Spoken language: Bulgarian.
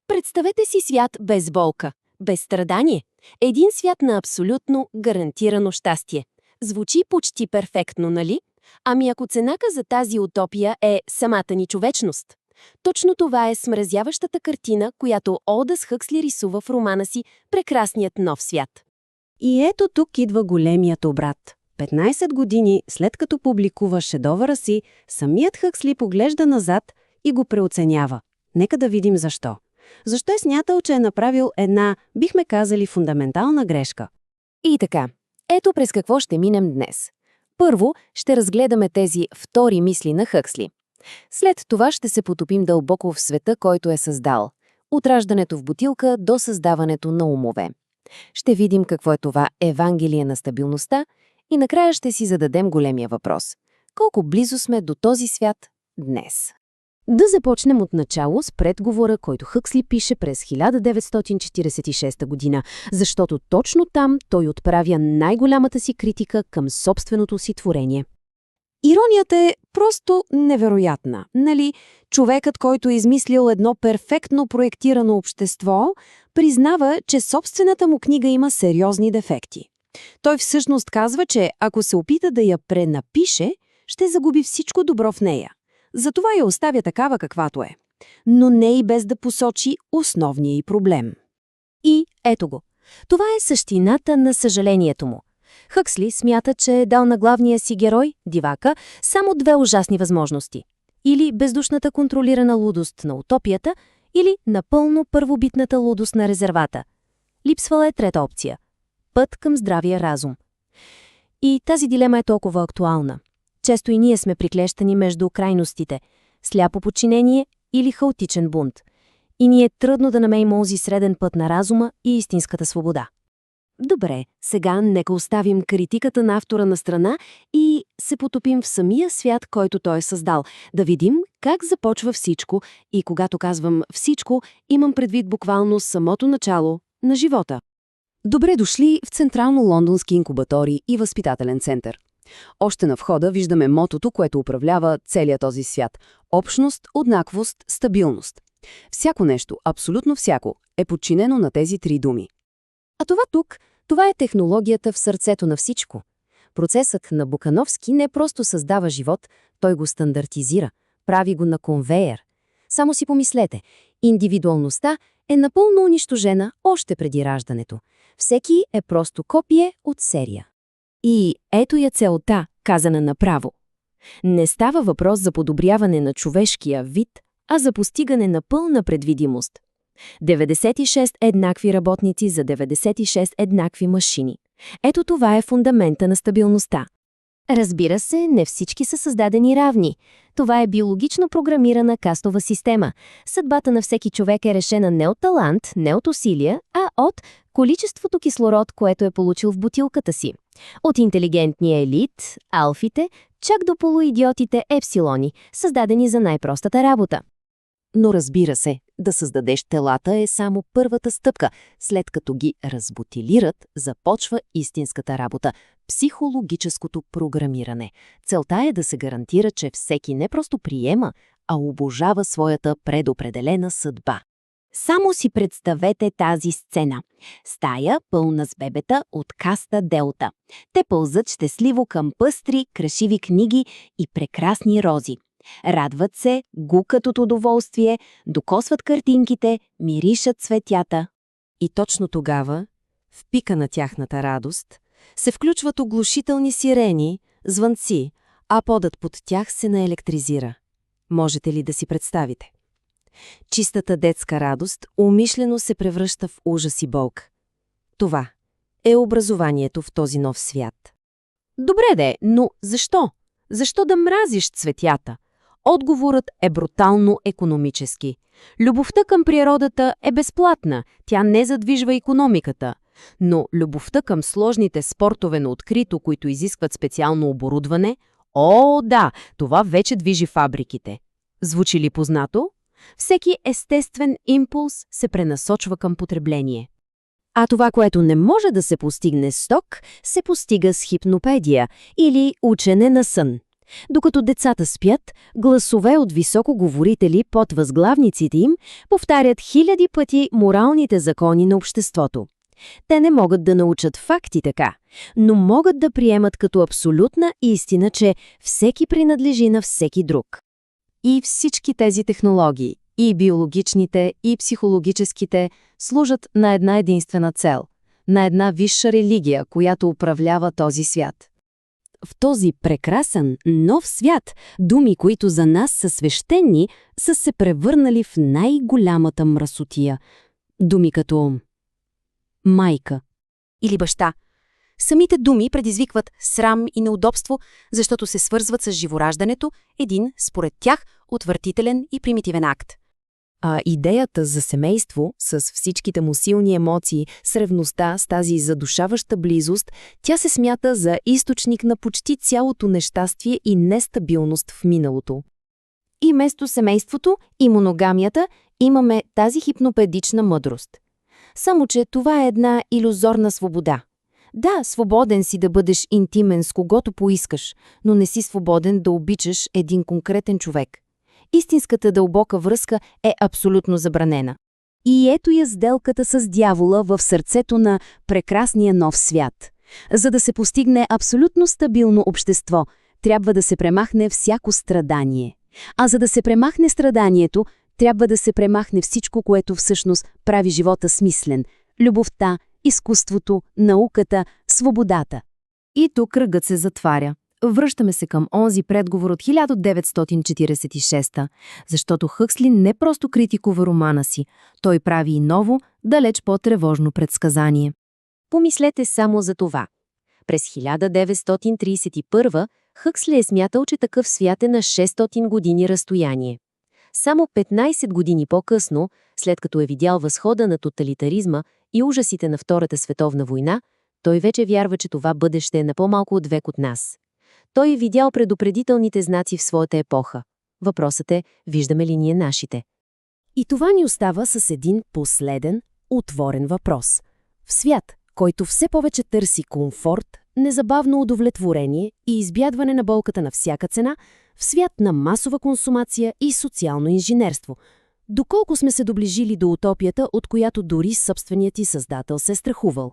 Представете си свят без болка, без страдание. Един свят на абсолютно гарантирано щастие. Звучи почти перфектно, нали? Ами ако цената за тази утопия е самата ни човечност. Точно това е смразяващата картина, която Олдъс Хъксли рисува в романа си «Прекрасният нов свят». И ето тук идва големият обрат. 15 години след като публикува шедовъра си, самият Хъксли поглежда назад и го преоценява. Нека да видим защо. Защо е смятал, че е направил една, бихме казали, фундаментална грешка? И така, ето през какво ще минем днес. Първо, ще разгледаме тези втори мисли на Хъксли. След това ще се потопим дълбоко в света, който е създал. От раждането в бутилка до създаването на умове. Ще видим какво е това Евангелие на стабилността и накрая ще си зададем големия въпрос. Колко близо сме до този свят днес? Да започнем от начало с предговора, който Хъксли пише през 1946 година, защото точно там той отправя най-голямата си критика към собственото си творение. Иронията е просто невероятна, нали? Човекът, който е измислил едно перфектно проектирано общество, признава, че собствената му книга има сериозни дефекти. Той всъщност казва, че ако се опита да я пренапише, ще загуби всичко добро в нея. Затова я оставя такава каквато е. Но не и без да посочи основния й проблем. И ето го. Това е същината на съжалението му. Хъксли смята, че е дал на главния си герой, дивака, само две ужасни възможности. Или бездушната контролирана лудост на утопията, или напълно първобитната лудост на резервата. Липсвала е трета опция – път към здравия разум. И тази дилема е толкова актуална. Често и ние сме приклещани между крайностите – сляпо подчинение или хаотичен бунт. И ни е трудно да намерим онзи среден път на разума и истинската свобода. Добре, сега нека оставим критиката на автора на страна и се потопим в самия свят, който той е създал, да видим как започва всичко и когато казвам всичко, имам предвид буквално самото начало на живота. Добре дошли в Централно-лондонски инкубатори и възпитателен център. Още на входа виждаме мотото, което управлява целия този свят – общност, однаквост, стабилност. Всяко нещо, абсолютно всяко, е подчинено на тези три думи. А това е технологията в сърцето на всичко. Процесът на Букановски не просто създава живот, той го стандартизира, прави го на конвейер. Само си помислете, индивидуалността е напълно унищожена още преди раждането. Всеки е просто копие от серия. И ето я целта, казана направо. Не става въпрос за подобряване на човешкия вид, а за постигане на пълна предвидимост. 96 еднакви работници за 96 еднакви машини. Ето това е фундамента на стабилността. Разбира се, не всички са създадени равни. Това е биологично програмирана кастова система. Съдбата на всеки човек е решена не от талант, не от усилия, а от количеството кислород, което е получил в бутилката си. От интелигентния елит, алфите, чак до полуидиотите епсилони, създадени за най-простата работа. Но разбира се, да създадеш телата е само първата стъпка. След като ги разбутилират, започва истинската работа – психологическото програмиране. Целта е да се гарантира, че всеки не просто приема, а обожава своята предопределена съдба. Само си представете тази сцена. Стая пълна с бебета от каста Делта. Те пълзат щастливо към пъстри, красиви книги и прекрасни рози. Радват се, гукат от удоволствие, докосват картинките, миришат цветята. И точно тогава, в пика на тяхната радост, се включват оглушителни сирени, звънци, а подът под тях се наелектризира. Можете ли да си представите? Чистата детска радост умишлено се превръща в ужас и болка. Това е образованието в този нов свят. Добре де, но защо? Защо да мразиш цветята? Отговорът е брутално економически. Любовта към природата е безплатна, тя не задвижва икономиката. Но любовта към сложните спортове на открито, които изискват специално оборудване, да, това вече движи фабриките. Звучи ли познато? Всеки естествен импулс се пренасочва към потребление. А това, което не може да се постигне с ток, се постига с хипнопедия или учене на сън. Докато децата спят, гласове от високоговорители под възглавниците им повтарят хиляди пъти моралните закони на обществото. Те не могат да научат факти така, но могат да приемат като абсолютна истина, че всеки принадлежи на всеки друг. И всички тези технологии, и биологичните, и психологическите, служат на една единствена цел – на една висша религия, която управлява този свят. В този прекрасен, нов свят, думи, които за нас са свещени, са се превърнали в най-голямата мръсотия. Думи като майка или баща. Самите думи предизвикват срам и неудобство, защото се свързват с живораждането, един, според тях, отвратителен и примитивен акт. А идеята за семейство, с всичките му силни емоции, с ревността, с тази задушаваща близост, тя се смята за източник на почти цялото нещастие и нестабилност в миналото. И вместо семейството и моногамията имаме тази хипнопедична мъдрост. Само че това е една илюзорна свобода. Да, свободен си да бъдеш интимен с когото поискаш, но не си свободен да обичаш един конкретен човек. Истинската дълбока връзка е абсолютно забранена. И ето я сделката с дявола в сърцето на прекрасния нов свят. За да се постигне абсолютно стабилно общество, трябва да се премахне всяко страдание. А за да се премахне страданието, трябва да се премахне всичко, което всъщност прави живота смислен – любовта, изкуството, науката, свободата. И тук кръгът се затваря. Връщаме се към онзи предговор от 1946, защото Хъксли не просто критикува романа си, той прави и ново, далеч по-тревожно предсказание. Помислете само за това. През 1931 Хъксли е смятал, че такъв свят е на 600 години разстояние. Само 15 години по-късно, след като е видял възхода на тоталитаризма и ужасите на Втората световна война, той вече вярва, че това бъдеще е на по-малко от век от нас. Той е видял предупредителните знаци в своята епоха. Въпросът е, виждаме ли ние нашите? И това ни остава с един последен, отворен въпрос. В свят, който все повече търси комфорт, незабавно удовлетворение и избягване на болката на всяка цена, в свят на масова консумация и социално инженерство, доколко сме се доближили до утопията, от която дори собственият ти създател се е страхувал?